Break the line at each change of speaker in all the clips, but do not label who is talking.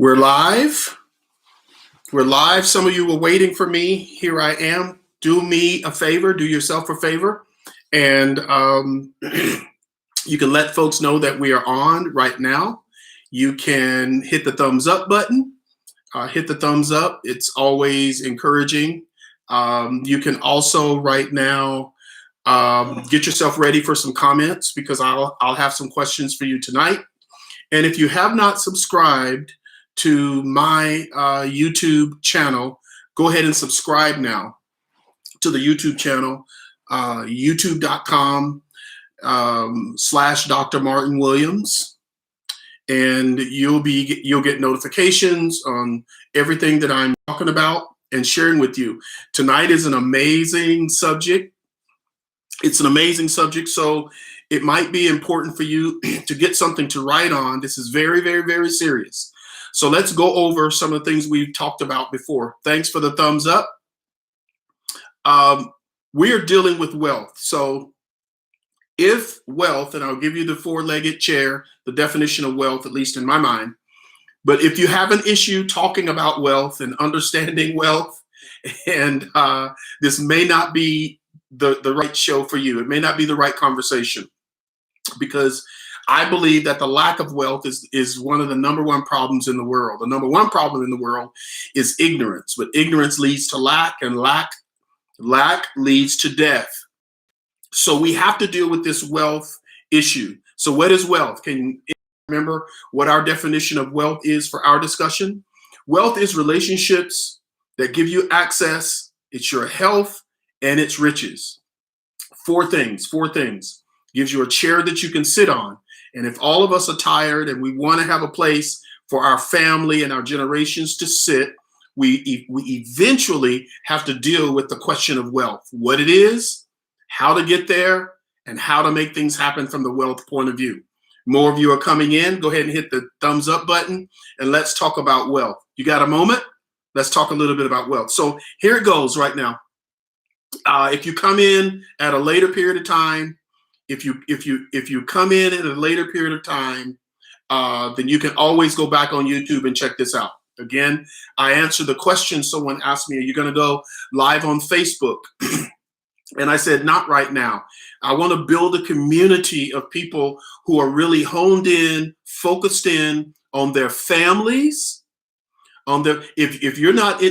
We're live. We're live. Some of you were waiting for me. Here I am. Do me a favor. Do yourself a favor. And you can let folks know that we are on right now. You can hit the thumbs up button. Hit the thumbs up. It's always encouraging. You can also right now get yourself ready for some comments because I'll have some questions for you tonight. And if you have not subscribed to my YouTube channel, go ahead and subscribe now to the YouTube channel, youtube.com/Dr. Martin Williams, and you'll get notifications on everything that I'm talking about and sharing with you. Tonight is an amazing subject. It's an amazing subject, so it might be important for you to get something to write on. This is very, very, very serious. So let's go over some of the things we've talked about before. Thanks for the thumbs up. We are dealing with wealth. So if wealth, and I'll give you the four-legged chair, the definition of wealth, at least in my mind. But if you have an issue talking about wealth and understanding wealth, and this may not be the right show for you. It may not be the right conversation, because I believe that the lack of wealth is one of the number one problems in the world. The number one problem in the world is ignorance, but ignorance leads to lack, and lack leads to death. So we have to deal with this wealth issue. So what is wealth? Can you remember what our definition of wealth is for our discussion? Wealth is relationships that give you access. It's your health and it's riches. Four things. Gives you a chair that you can sit on. And if all of us are tired and we want to have a place for our family and our generations to sit, we eventually have to deal with the question of wealth, what it is, how to get there, and how to make things happen from the wealth point of view. More of you are coming in. Go ahead and hit the thumbs up button and let's talk about wealth. You got a moment? Let's talk a little bit about wealth. So here it goes right now. If you come in at a later period of time, if you come in at a later period of time, then you can always go back on YouTube and check this out. Again, I answered the question someone asked me, are you going to go live on Facebook? And I said, not right now. I want to build a community of people who are really honed in, focused in on their families. If you're not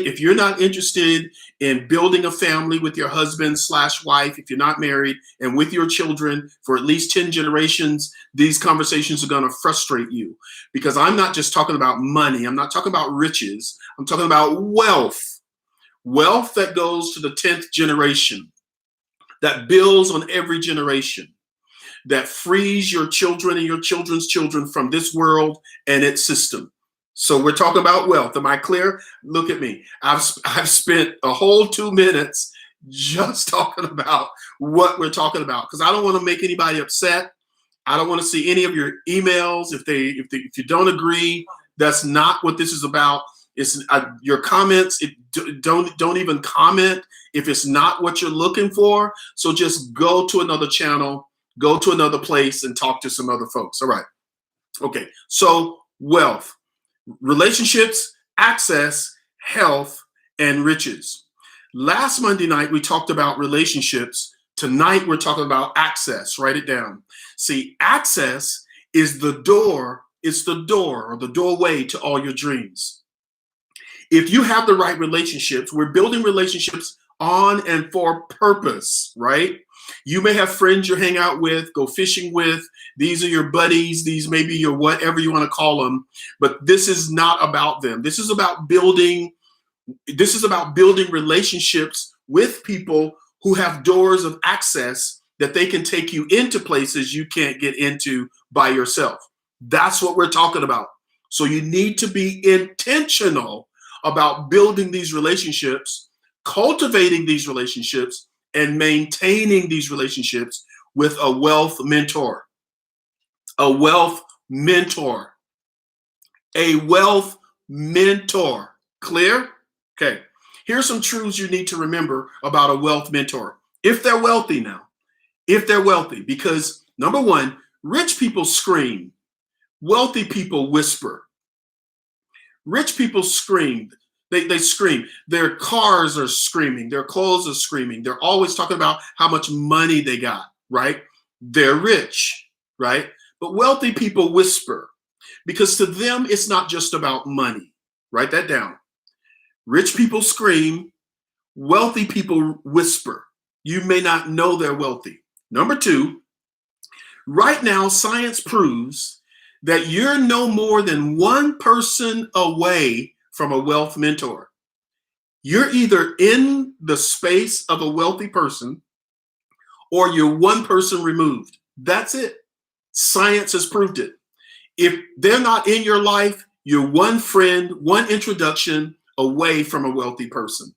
interested in building a family with your husband/wife, if you're not married, and with your children for at least 10 generations, these conversations are going to frustrate you, because I'm not just talking about money. I'm not talking about riches. I'm talking about wealth that goes to the 10th generation, that builds on every generation, that frees your children and your children's children from this world and its system. So we're talking about wealth. Am I clear? Look at me. I've spent a whole 2 minutes just talking about what we're talking about, because I don't want to make anybody upset. I don't want to see any of your emails if you don't agree. That's not what this is about. It's your comments. Don't even comment if it's not what you're looking for. So just go to another channel, go to another place, and talk to some other folks. All right. Okay. So wealth. Relationships, access, health, and riches. Last Monday night, we talked about relationships. Tonight, we're talking about access. Write it down. See, access is the door. It's the door or the doorway to all your dreams. If you have the right relationships, we're building relationships on and for purpose, right? You may have friends you hang out with, go fishing with. These are your buddies. These may be your whatever you want to call them. But this is not about them. This is about building relationships with people who have doors of access that they can take you into places you can't get into by yourself. That's what we're talking about. So you need to be intentional about building these relationships, cultivating these relationships, and maintaining these relationships with a wealth mentor. A wealth mentor. A wealth mentor. Clear? Okay. Here's some truths you need to remember about a wealth mentor. If they're wealthy now. If they're wealthy. Because number one, rich people scream. Wealthy people whisper. Rich people scream. They scream. Their cars are screaming. Their clothes are screaming. They're always talking about how much money they got, right? They're rich, right? But wealthy people whisper because to them, it's not just about money. Write that down. Rich people scream. Wealthy people whisper. You may not know they're wealthy. Number two, right now, science proves that you're no more than one person away from a wealth mentor. You're either in the space of a wealthy person or you're one person removed. That's it. Science has proved it. If they're not in your life, you're one friend, one introduction away from a wealthy person.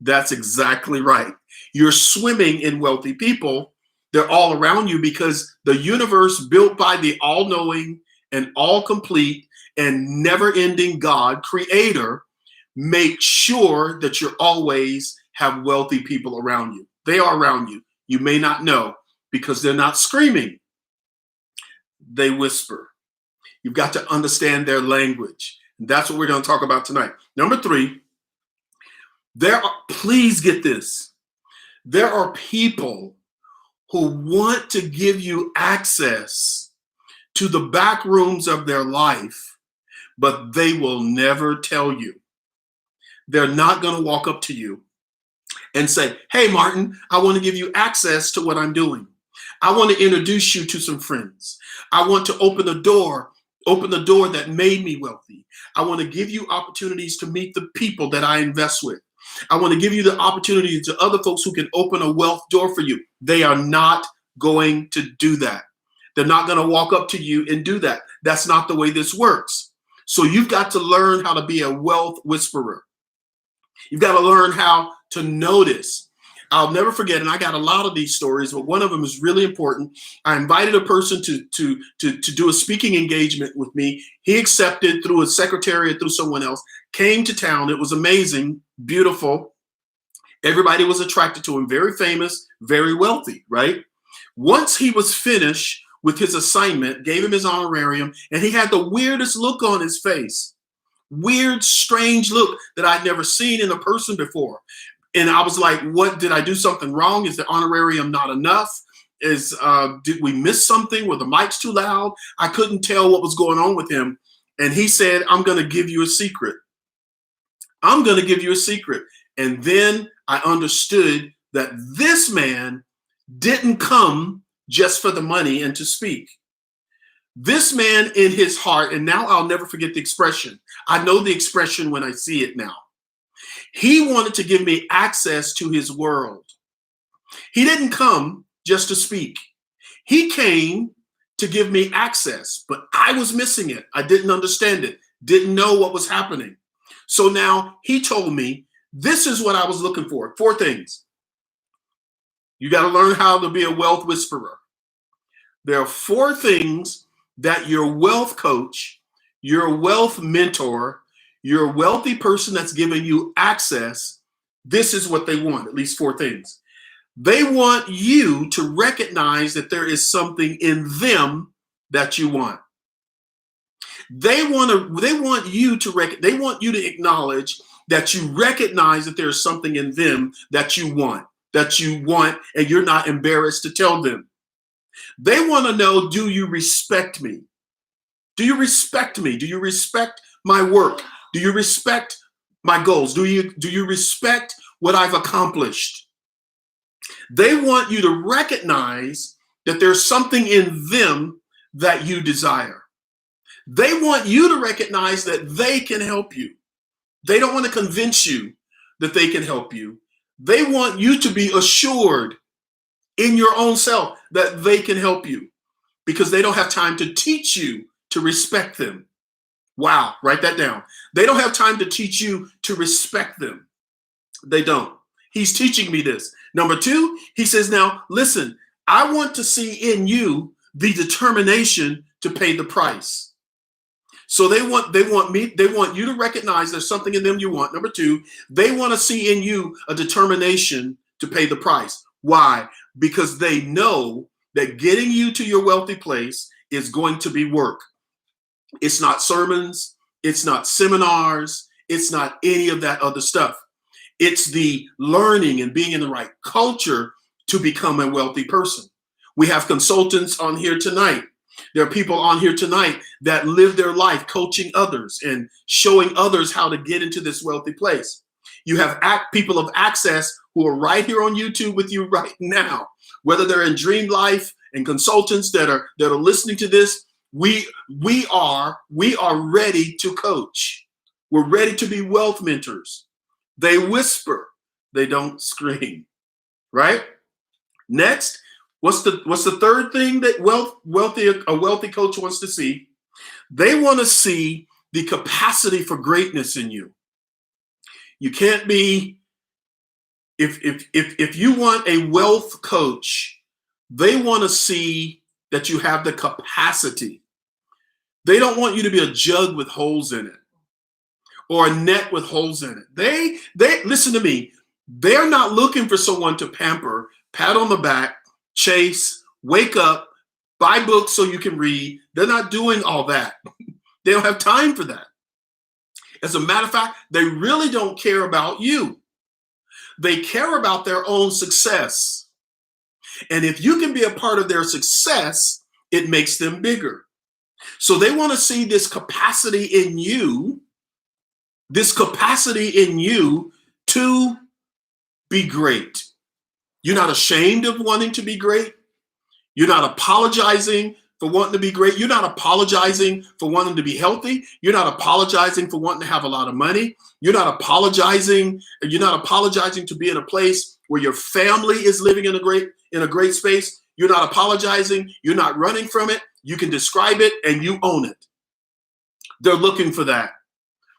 That's exactly right. You're swimming in wealthy people. They're all around you because the universe built by the all-knowing and all-complete and never-ending God, creator, makes sure that you always have wealthy people around you. They are around you. You may not know because they're not screaming. They whisper. You've got to understand their language. And that's what we're going to talk about tonight. Number three, please get this. There are people who want to give you access to the back rooms of their life, but they will never tell you. They're not going to walk up to you and say, hey, Martin, I want to give you access to what I'm doing. I want to introduce you to some friends. I want to open the door that made me wealthy. I want to give you opportunities to meet the people that I invest with. I want to give you the opportunity to other folks who can open a wealth door for you. They are not going to do that. They're not going to walk up to you and do that. That's not the way this works. So you've got to learn how to be a wealth whisperer. You've got to learn how to notice. I'll never forget, and I got a lot of these stories, but one of them is really important. I invited a person to do a speaking engagement with me. He accepted through a secretary or through someone else, came to town. It was amazing, beautiful. Everybody was attracted to him, very famous, very wealthy, right? Once he was finished with his assignment, gave him his honorarium, and he had the weirdest look on his face. Weird, strange look that I'd never seen in a person before. And I was like, what, did I do something wrong? Is the honorarium not enough? Did we miss something? Were the mics too loud? I couldn't tell what was going on with him. And he said, I'm going to give you a secret. I'm going to give you a secret. And then I understood that this man didn't come just for the money and to speak. This man in his heart, and now I'll never forget the expression. I know the expression when I see it now. He wanted to give me access to his world. He didn't come just to speak. He came to give me access, but I was missing it. I didn't understand it, didn't know what was happening. So now he told me, this is what I was looking for. 4 things. You got to learn how to be a wealth whisperer. There are 4 things that your wealth coach, your wealth mentor, your wealthy person that's giving you access, this is what they want, at least 4 things. They want you to recognize that there is something in them that you want. They want you to acknowledge that you recognize that there's something in them that you want, and you're not embarrassed to tell them. They want to know, do you respect me? Do you respect me? Do you respect my work? Do you respect my goals? Do you respect what I've accomplished? They want you to recognize that there's something in them that you desire. They want you to recognize that they can help you. They don't want to convince you that they can help you. They want you to be assured in your own self that they can help you because they don't have time to teach you to respect them. Wow, write that down. They don't have time to teach you to respect them. They don't. He's teaching me this. Number 2, he says, now, listen, I want to see in you the determination to pay the price. So they want you to recognize there's something in them you want. Number 2, they want to see in you a determination to pay the price. Why? Because they know that getting you to your wealthy place is going to be work. It's not sermons. It's not seminars. It's not any of that other stuff. It's the learning and being in the right culture to become a wealthy person. We have consultants on here tonight. There are people on here tonight that live their life coaching others and showing others how to get into this wealthy place. You have people of access who are right here on YouTube with you right now, whether they're in Dream Life and consultants that are listening to this. We are ready to coach. We're ready to be wealth mentors. They whisper, they don't scream, right? Next, what's the third thing that a wealthy coach wants to see? They want to see the capacity for greatness in you. You can't be, if you want a wealth coach, they want to see that you have the capacity. They don't want you to be a jug with holes in it or a net with holes in it. They listen to me. They're not looking for someone to pamper, pat on the back, chase, wake up, buy books so you can read. They're not doing all that. They don't have time for that. As a matter of fact, they really don't care about you. They care about their own success. And if you can be a part of their success, it makes them bigger. So they want to see this capacity in you to be great. You're not ashamed of wanting to be great. You're not apologizing for wanting to be great. You're not apologizing for wanting to be healthy. You're not apologizing for wanting to have a lot of money. You're not apologizing to be in a place where your family is living in a great space. You're not apologizing. You're not running from it. You can describe it and you own it. They're looking for that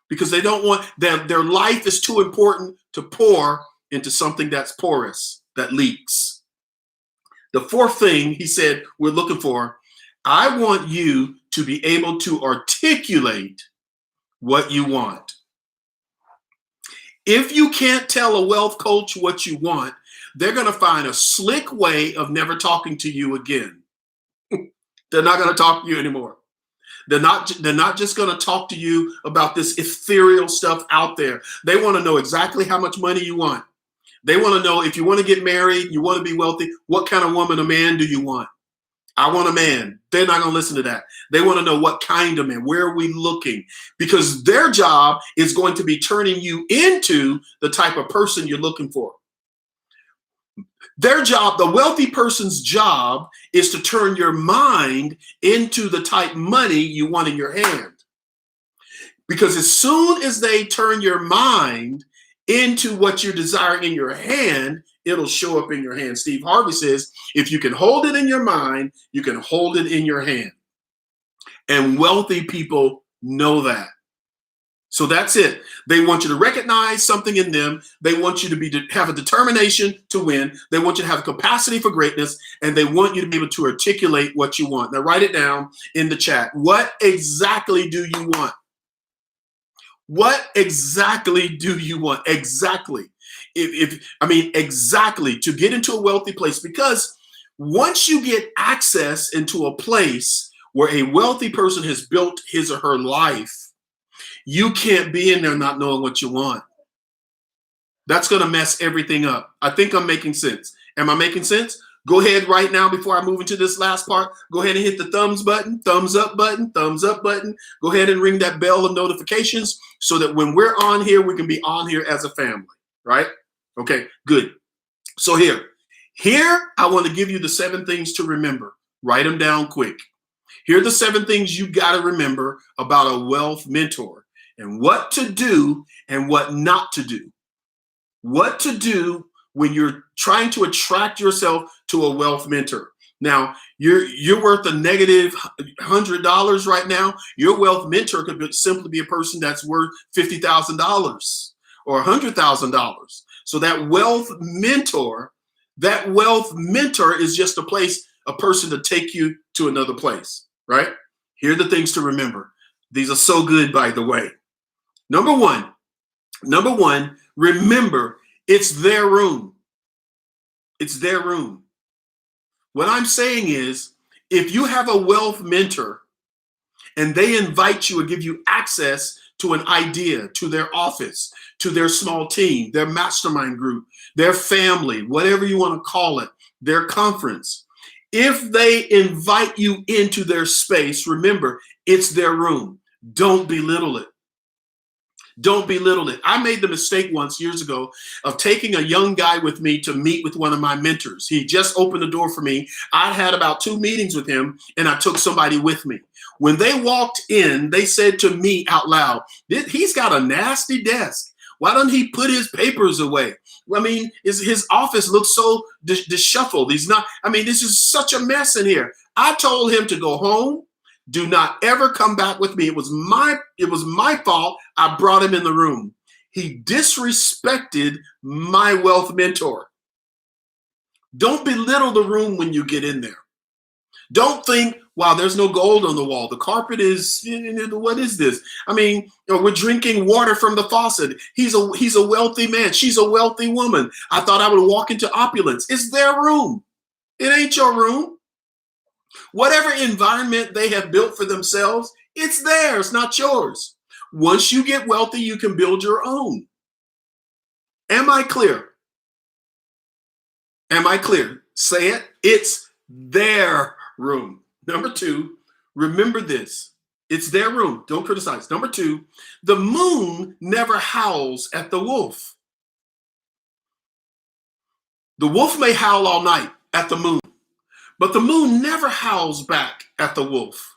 because they don't want their life is too important to pour into something that's porous, that leaks. The fourth thing he said we're looking for, I want you to be able to articulate what you want. If you can't tell a wealth coach what you want, they're going to find a slick way of never talking to you again. They're not going to talk to you anymore. They're not just going to talk to you about this ethereal stuff out there. They want to know exactly how much money you want. They want to know if you want to get married, you want to be wealthy, what kind of woman or man do you want? I want a man. They're not going to listen to that. They want to know what kind of man, where are we looking? Because their job is going to be turning you into the type of person you're looking for. Their job, the wealthy person's job, is to turn your mind into the type of money you want in your hand. Because as soon as they turn your mind into what you're desiring in your hand, it'll show up in your hand. Steve Harvey says, if you can hold it in your mind, you can hold it in your hand. And wealthy people know that. So that's it. They want you to recognize something in them. They want you to have a determination to win. They want you to have a capacity for greatness, and they want you to be able to articulate what you want. Now write it down in the chat. What exactly do you want? What exactly do you want? Exactly. Exactly, to get into a wealthy place, because once you get access into a place where a wealthy person has built his or her life, you can't be in there not knowing what you want. That's going to mess everything up. I think I'm making sense. Am I making sense? Go ahead right now before I move into this last part. Go ahead and hit the thumbs button, thumbs up button, thumbs up button. Go ahead and ring that bell of notifications so that when we're on here, we can be on here as a family, right? Okay, good. So here I want to give you the 7 things to remember. Write them down quick. Here are the 7 things you got to remember about a wealth mentor and what to do and what not to do. What to do when you're trying to attract yourself to a wealth mentor. Now, you're worth a negative $100 right now. Your wealth mentor could simply be a person that's worth $50,000 or $100,000. So that wealth mentor is just a person to take you to another place, right? Here are the things to remember. These are so good, by the way. Number one, remember, it's their room. It's their room. What I'm saying is, if you have a wealth mentor and they invite you or give you access to an idea, to their office, to their small team, their mastermind group, their family, whatever you want to call it, their conference. If they invite you into their space, remember, it's their room. Don't belittle it. Don't belittle it. I made the mistake once years ago of taking a young guy with me to meet with one of my mentors. He just opened the door for me. I had about 2 meetings with him, and I took somebody with me. When they walked in, they said to me out loud, he's got a nasty desk. Why doesn't he put his papers away? I mean, his office looks so disheveled. He's not, I mean, this is such a mess in here. I told him to go home. Do not ever come back with me. It was my fault. I brought him in the room. He disrespected my wealth mentor. Don't belittle the room when you get in there. Don't think, wow, there's no gold on the wall. The carpet is, what is this? I mean, we're drinking water from the faucet. He's a wealthy man. She's a wealthy woman. I thought I would walk into opulence. It's their room. It ain't your room. Whatever environment they have built for themselves, it's theirs, not yours. Once you get wealthy, you can build your own. Am I clear? Am I clear? Say it. It's their room. Number 2, remember this. It's their room. Don't criticize. Number 2, the moon never howls at the wolf. The wolf may howl all night at the moon, but the moon never howls back at the wolf.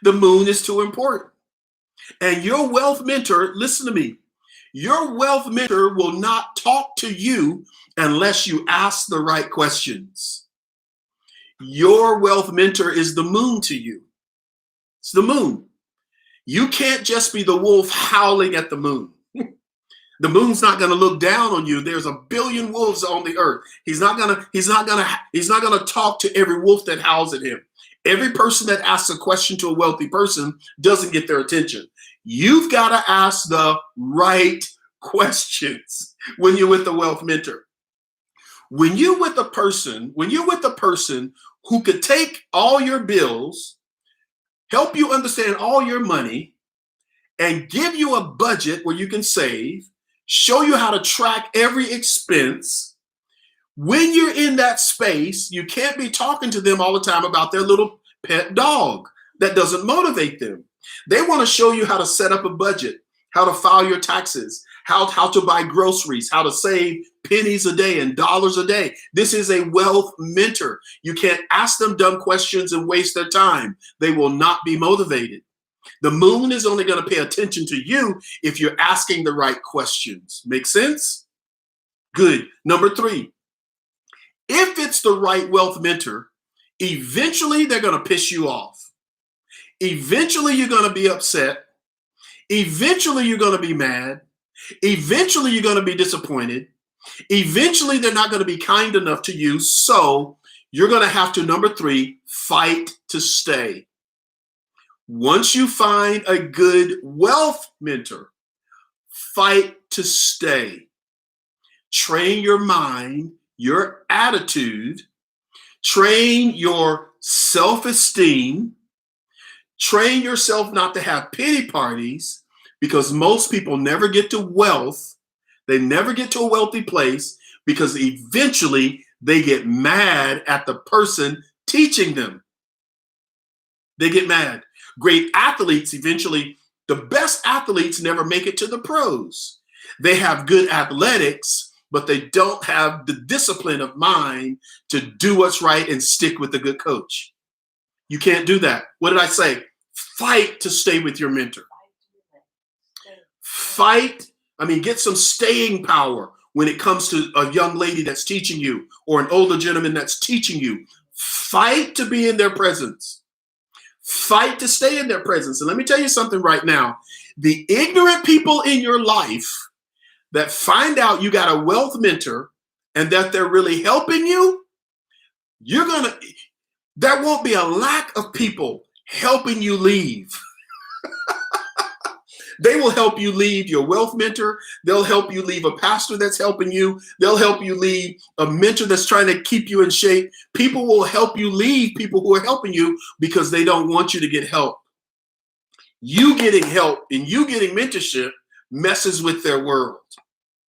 The moon is too important. And your wealth mentor, listen to me, your wealth mentor will not talk to you unless you ask the right questions. Your wealth mentor is the moon to you. It's the moon. You can't just be the wolf howling at the moon. The moon's not going to look down on you. There's a billion wolves on the earth. He's not going to talk to every wolf that howls at him. Every person that asks a question to a wealthy person doesn't get their attention. You've got to ask the right questions when you're with the wealth mentor. When you're with a person who could take all your bills, help you understand all your money, and give you a budget where you can save, show you how to track every expense. When you're in that space, you can't be talking to them all the time about their little pet dog. That doesn't motivate them. They want to show you how to set up a budget, how to file your taxes, how to buy groceries, how to save pennies a day and dollars a day. This is a wealth mentor. You can't ask them dumb questions and waste their time. They will not be motivated. The moon is only going to pay attention to you if you're asking the right questions. Make sense? Good. Number 3, if it's the right wealth mentor, eventually they're going to piss you off. Eventually you're going to be upset. Eventually you're going to be mad. Eventually you're going to be disappointed. Eventually they're not going to be kind enough to you. So you're going to have to, number 3, fight to stay. Once you find a good wealth mentor, fight to stay. Train your mind, your attitude, train your self-esteem, train yourself not to have pity parties, because most people never get to wealth. They never get to a wealthy place because eventually they get mad at the person teaching them. They get mad. Great athletes eventually, the best athletes never make it to the pros. They have good athletics, but they don't have the discipline of mind to do what's right and stick with a good coach. You can't do that. What did I say? Fight to stay with your mentor. Get some staying power when it comes to a young lady that's teaching you or an older gentleman that's teaching you. Fight to be in their presence. Fight to stay in their presence. And let me tell you something right now. The ignorant people in your life that find out you got a wealth mentor and that they're really helping you, there won't be a lack of people helping you leave. They will help you leave your wealth mentor. They'll help you leave a pastor that's helping you. They'll help you leave a mentor that's trying to keep you in shape. People will help you leave people who are helping you because they don't want you to get help. You getting help and you getting mentorship messes with their world,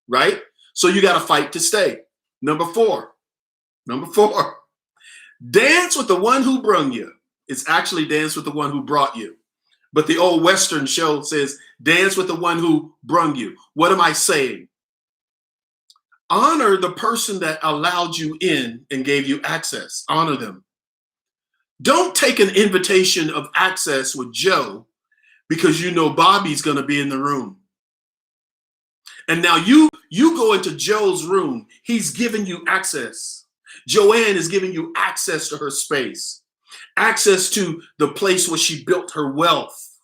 right? So you got to fight to stay. Number four, dance with the one who brung you. It's actually dance with the one who brought you. But the old Western show says, dance with the one who brung you. What am I saying? Honor the person that allowed you in and gave you access. Honor them. Don't take an invitation of access with Joe because you know Bobby's going to be in the room. And now you go into Joe's room. He's giving you access. Joanne is giving you access to her space, access to the place where she built her wealth,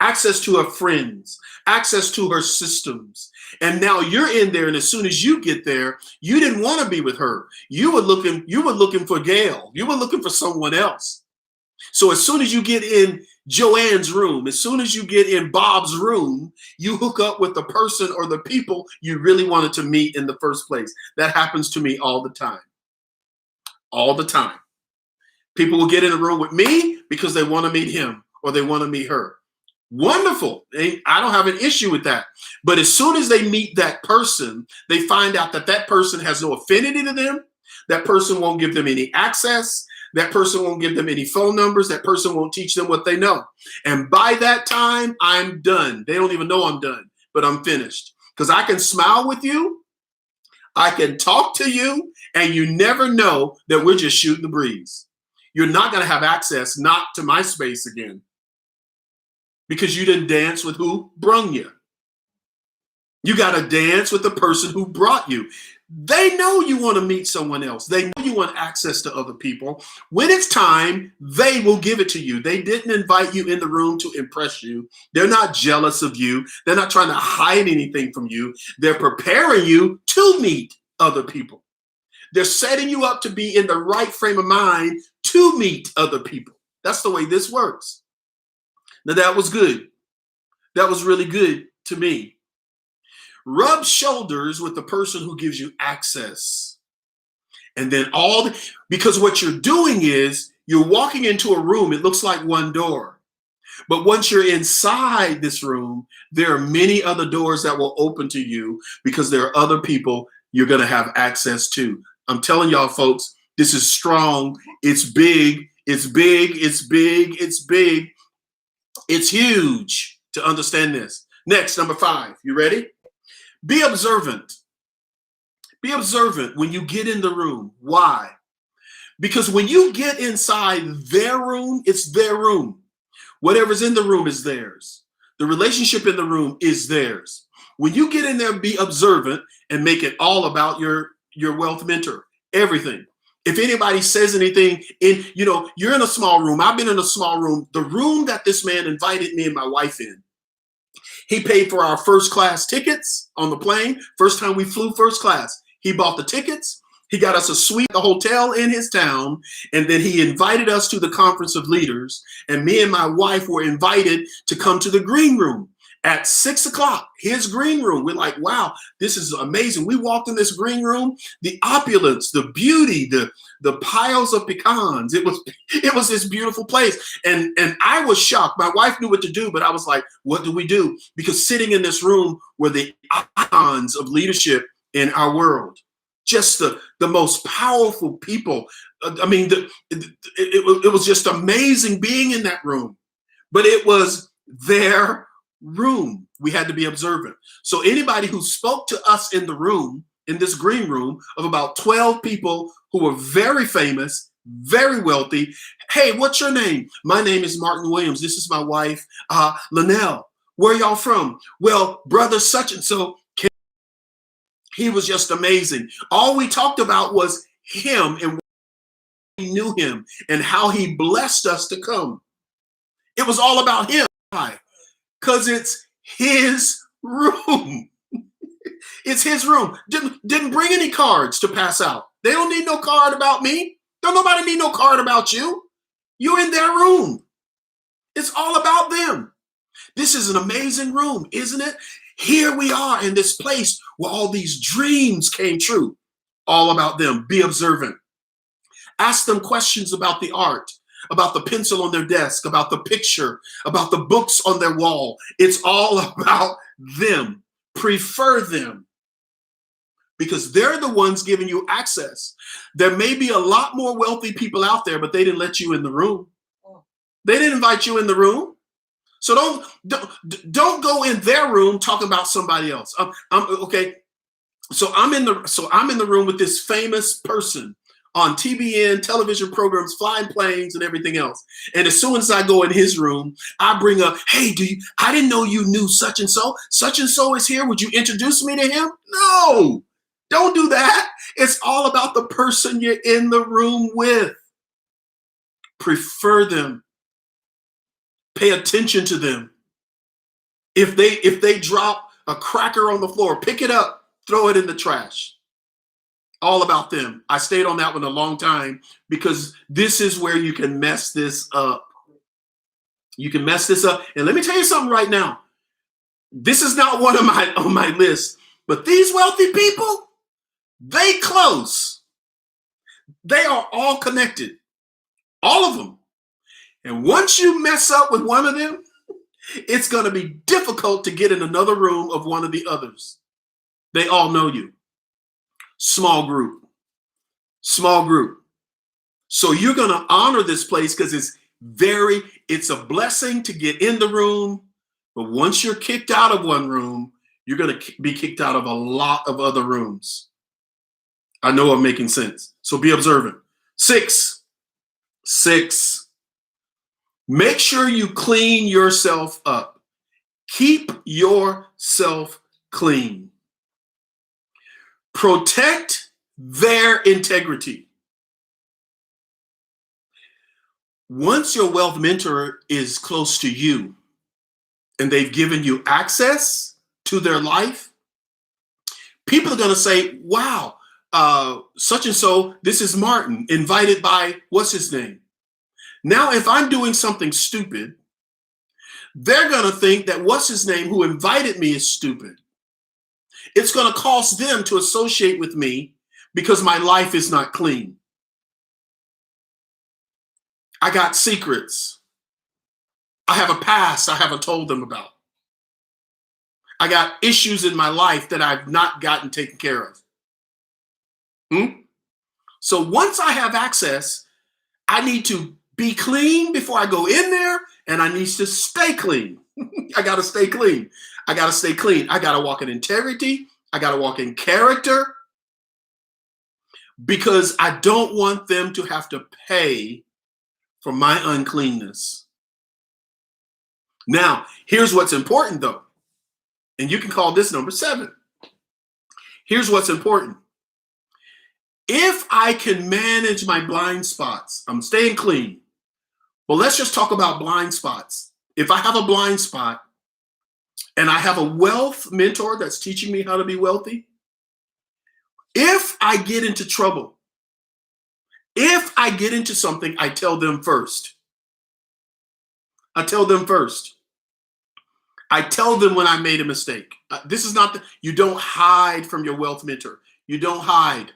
access to her friends, access to her systems. And now you're in there, and as soon as you get there, you didn't want to be with her. You were looking for Gail. You were looking for someone else. So as soon as you get in Joanne's room, as soon as you get in Bob's room, you hook up with the person or the people you really wanted to meet in the first place. That happens to me all the time. All the time. People will get in a room with me because they want to meet him or they want to meet her. Wonderful. I don't have an issue with that. But as soon as they meet that person, they find out that that person has no affinity to them. That person won't give them any access. That person won't give them any phone numbers. That person won't teach them what they know. And by that time, I'm done. They don't even know I'm done, but I'm finished. Because I can smile with you. I can talk to you, and you never know that we're just shooting the breeze. You're not going to have access, not to my space again, because you didn't dance with who brung you. You got to dance with the person who brought you. They know you want to meet someone else. They know you want access to other people. When it's time, they will give it to you. They didn't invite you in the room to impress you. They're not jealous of you. They're not trying to hide anything from you. They're preparing you to meet other people. They're setting you up to be in the right frame of mind to meet other people. That's the way this works. Now, that was good. That was really good to me. Rub shoulders with the person who gives you access. And then because what you're doing is you're walking into a room. It looks like one door. But once you're inside this room, there are many other doors that will open to you because there are other people you're going to have access to. I'm telling y'all, folks, this is strong. It's big. It's big. It's big. It's big. It's huge to understand this. Next, number 5. You ready? Be observant. Be observant when you get in the room. Why? Because when you get inside their room, it's their room. Whatever's in the room is theirs. The relationship in the room is theirs. When you get in there, be observant and make it all about your wealth mentor. Everything. If anybody says anything you're in a small room. I've been in a small room. The room that this man invited me and my wife in. He paid for our first class tickets on the plane. First time we flew first class. He bought the tickets. He got us a suite at the hotel in his town. And then he invited us to the conference of leaders. And me and my wife were invited to come to the green room at 6 o'clock. His green room. We're like, wow, this is amazing. We walked in this green room. The opulence, the beauty, the piles of pecans. It was this beautiful place. And I was shocked. My wife knew what to do, but I was like, what do we do? Because sitting in this room were the icons of leadership in our world. Just the most powerful people. It was just amazing being in that room. But it was their room. We had to be observant. So anybody who spoke to us in the room, in this green room of about 12 people who were very famous, very wealthy. Hey, what's your name? My name is Martin Williams. This is my wife, Linnell. Where y'all from? Well, brother such and so. He was just amazing. All we talked about was him and we knew him and how he blessed us to come. It was all about him. Why? Because it's his room. It's his room. Didn't bring any cards to pass out. They don't need no card about me. Don't nobody need no card about you. You're in their room. It's all about them. This is an amazing room, isn't it? Here we are in this place where all these dreams came true. All about them. Be observant. Ask them questions about the art. about the pencil on their desk, about the picture, about the books on their wall. It's all about them. Prefer them because they're the ones giving you access. There may be a lot more wealthy people out there, but they didn't let you in the room. They didn't invite you in the room. So don't go in their room talking about somebody else. Okay. So I'm in the room with this famous person on TBN, television programs, flying planes, and everything else. And as soon as I go in his room, I bring up, hey, I didn't know you knew such and so. Such and so is here. Would you introduce me to him? No, don't do that. It's all about the person you're in the room with. Prefer them. Pay attention to them. If they drop a cracker on the floor, pick it up, throw it in the trash. All about them. I stayed on that one a long time because this is where you can mess this up. You can mess this up. And let me tell you something right now. This is not one on my list, but these wealthy people, they close. They are all connected. All of them. And once you mess up with one of them, it's going to be difficult to get in another room of one of the others. They all know you. Small group. Small group. So you're going to honor this place because it's a blessing to get in the room. But once you're kicked out of one room, you're going to be kicked out of a lot of other rooms. I know I'm making sense. So be observant. 6. Make sure you clean yourself up. Keep yourself clean. Protect their integrity. Once your wealth mentor is close to you and they've given you access to their life, people are going to say, wow, such and so, this is Martin, invited by what's his name? Now, if I'm doing something stupid, they're going to think that what's his name who invited me is stupid. It's going to cost them to associate with me because my life is not clean. I got secrets. I have a past I haven't told them about. I got issues in my life that I've not gotten taken care of. So once I have access, I need to be clean before I go in there, and I need to stay clean. I got to stay clean. I got to stay clean. I got to walk in integrity. I got to walk in character because I don't want them to have to pay for my uncleanness. Now, here's what's important though, and you can call this number 7. Here's what's important. If I can manage my blind spots, I'm staying clean. Well, let's just talk about blind spots. If I have a blind spot and I have a wealth mentor that's teaching me how to be wealthy, if I get into trouble, if I get into something, I tell them first. I tell them first. I tell them when I made a mistake. This is not, you don't hide from your wealth mentor. You don't hide.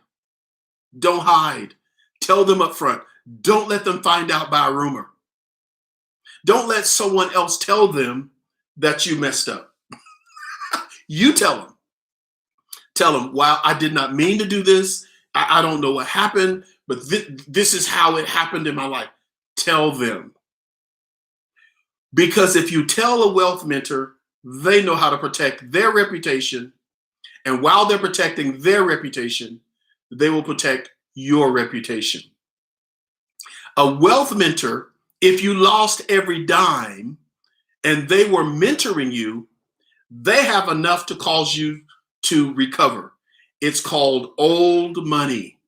Don't hide. Tell them up front. Don't let them find out by a rumor. Don't let someone else tell them that you messed up. You tell them. Tell them, wow, I did not mean to do this. I don't know what happened, but this is how it happened in my life. Tell them. Because if you tell a wealth mentor, they know how to protect their reputation. And while they're protecting their reputation, they will protect your reputation. A wealth mentor, if you lost every dime and they were mentoring you, they have enough to cause you to recover. It's called old money.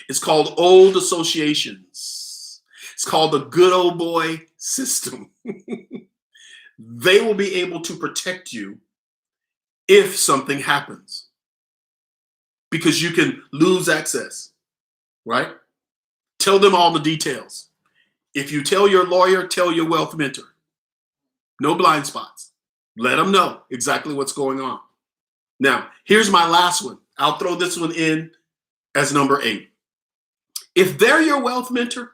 It's called old associations. It's called the good old boy system. They will be able to protect you if something happens because you can lose access, right? Tell them all the details. If you tell your lawyer, tell your wealth mentor. No blind spots. Let them know exactly what's going on. Now, here's my last one. I'll throw this one in as number 8. If they're your wealth mentor,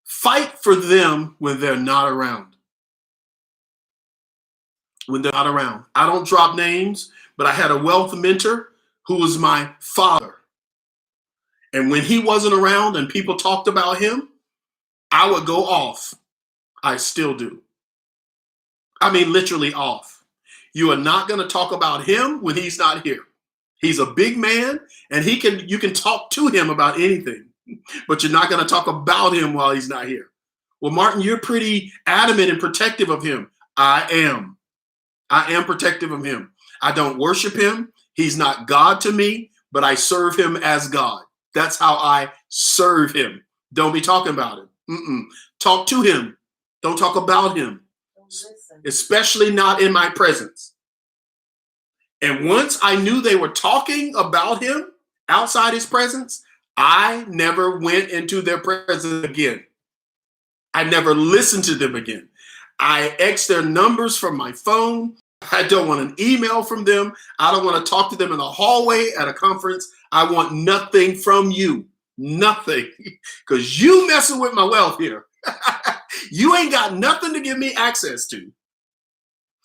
fight for them when they're not around. When they're not around. I don't drop names, but I had a wealth mentor who was my father. And when he wasn't around and people talked about him, I would go off. I still do. I mean, literally off. You are not going to talk about him when he's not here. He's a big man, and you can talk to him about anything, but you're not going to talk about him while he's not here. Well, Martin, you're pretty adamant and protective of him. I am. I am protective of him. I don't worship him. He's not God to me, but I serve him as God. That's how I serve him. Don't be talking about him. Talk to him. Don't talk about him, especially not in my presence. And once I knew they were talking about him outside his presence, I never went into their presence again. I never listened to them again. I X their numbers from my phone. I don't want an email from them. I don't want to talk to them in the hallway at a conference. I want nothing from you. Nothing. Because you messing with my wealth here. You ain't got nothing to give me access to.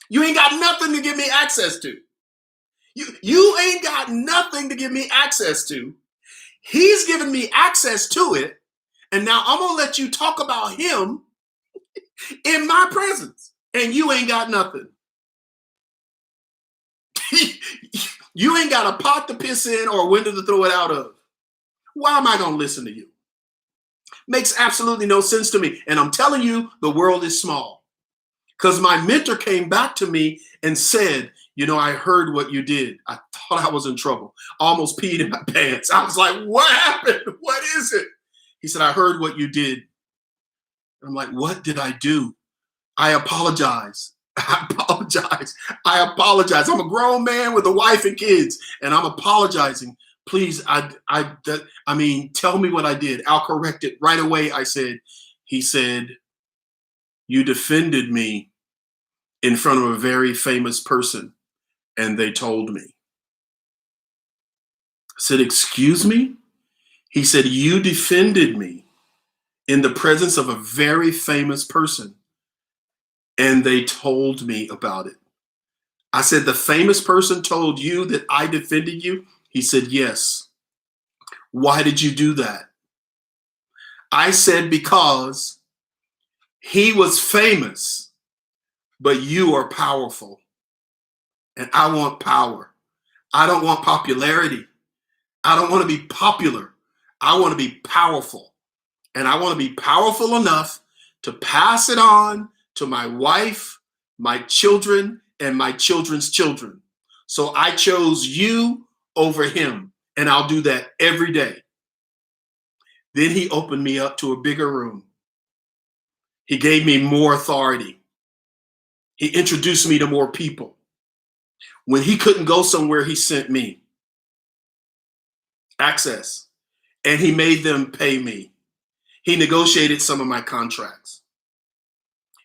You ain't got nothing to give me access to. You ain't got nothing to give me access to. He's given me access to it. And now I'm going to let you talk about him in my presence. And you ain't got nothing. You ain't got a pot to piss in or a window to throw it out of. Why am I going to listen to you? Makes absolutely no sense to me. And I'm telling you, the world is small. Because my mentor came back to me and said, you know, I heard what you did. I thought I was in trouble. Almost peed in my pants. I was like, what happened? What is it? He said, I heard what you did. And I'm like, what did I do? I apologize. I apologize. I apologize. I'm a grown man with a wife and kids, and I'm apologizing. Please, I mean, tell me what I did. I'll correct it right away. He said, you defended me in front of a very famous person, and they told me. I said, excuse me? He said, you defended me in the presence of a very famous person, and they told me about it. I said, the famous person told you that I defended you? He said, yes. Why did you do that? I said, because he was famous, but you are powerful. And I want power. I don't want popularity. I don't want to be popular. I want to be powerful. And I want to be powerful enough to pass it on to my wife, my children, and my children's children. So I chose you over him, and I'll do that every day. Then he opened me up to a bigger room. He gave me more authority. He introduced me to more people. When he couldn't go somewhere, he sent me access, and he made them pay me. He negotiated some of my contracts.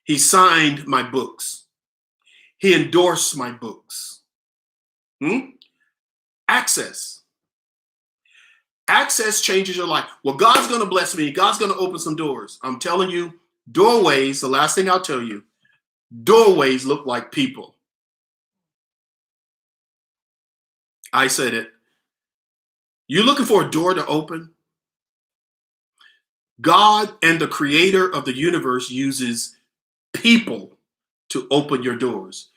He signed my books. He endorsed my books. Access. Access changes your life. Well, God's going to bless me. God's going to open some doors. I'm telling you, doorways, the last thing I'll tell you, doorways look like people. I said it. You're looking for a door to open? God and the creator of the universe uses people to open your doors.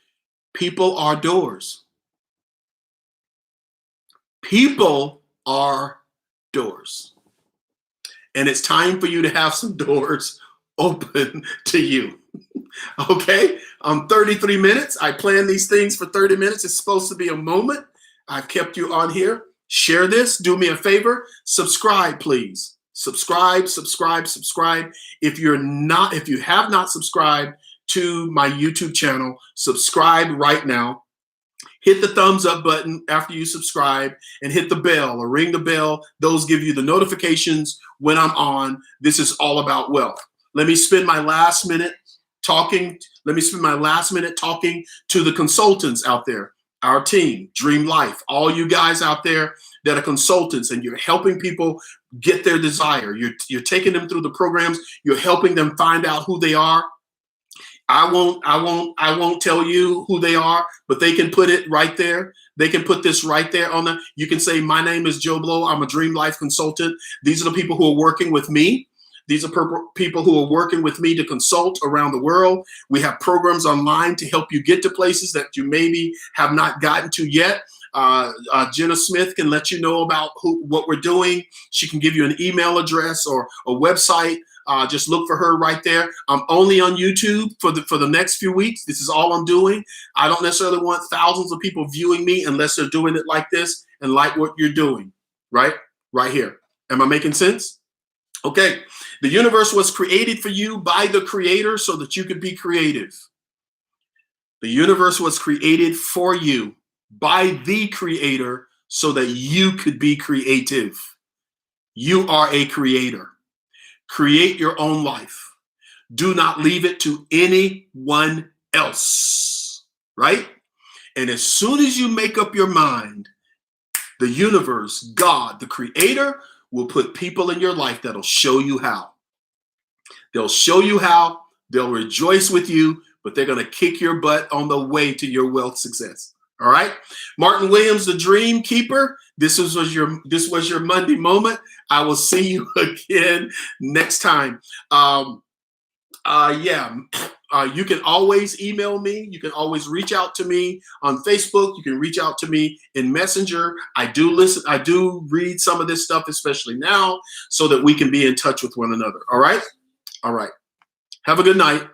People are doors. People are doors. And it's time for you to have some doors open to you. Okay? 33 minutes. I plan these things for 30 minutes. It's supposed to be a moment. I've kept you on here. Share this. Do me a favor. Subscribe, please. Subscribe. If you have not subscribed to my YouTube channel, subscribe right now. Hit the thumbs up button after you subscribe and hit the bell or ring the bell. Those give you the notifications when I'm on. This is all about wealth. Let me spend my last minute talking. Let me spend my last minute talking to the consultants out there, our team, Dream Life, all you guys out there that are consultants, and you're helping people get their desire. You're taking them through the programs. You're helping them find out who they are. I won't tell you who they are, but they can put it right there. They can put this right there on the, you can say, my name is Joe Blow. I'm a Dream Life consultant. These are the people who are working with me. These are people who are working with me to consult around the world. We have programs online to help you get to places that you maybe have not gotten to yet. Jenna Smith can let you know about what we're doing. She can give you an email address or a website. Just look for her right there. I'm only on YouTube for the next few weeks. This is all I'm doing. I don't necessarily want thousands of people viewing me unless they're doing it like this and like what you're doing, right? Right here. Am I making sense? Okay. The universe was created for you by the Creator so that you could be creative. The universe was created for you by the Creator so that you could be creative. You are a creator. Create your own life. Do not leave it to anyone else, right? And as soon as you make up your mind, the universe, God, the Creator, will put people in your life that'll show you how. They'll show you how. They'll rejoice with you, but they're going to kick your butt on the way to your wealth success. All right. Martin Williams, the Dream Keeper. This was your Monday moment. I will see you again next time. You can always email me. You can always reach out to me on Facebook. You can reach out to me in Messenger. I do read some of this stuff, especially now, so that we can be in touch with one another. All right. All right. Have a good night.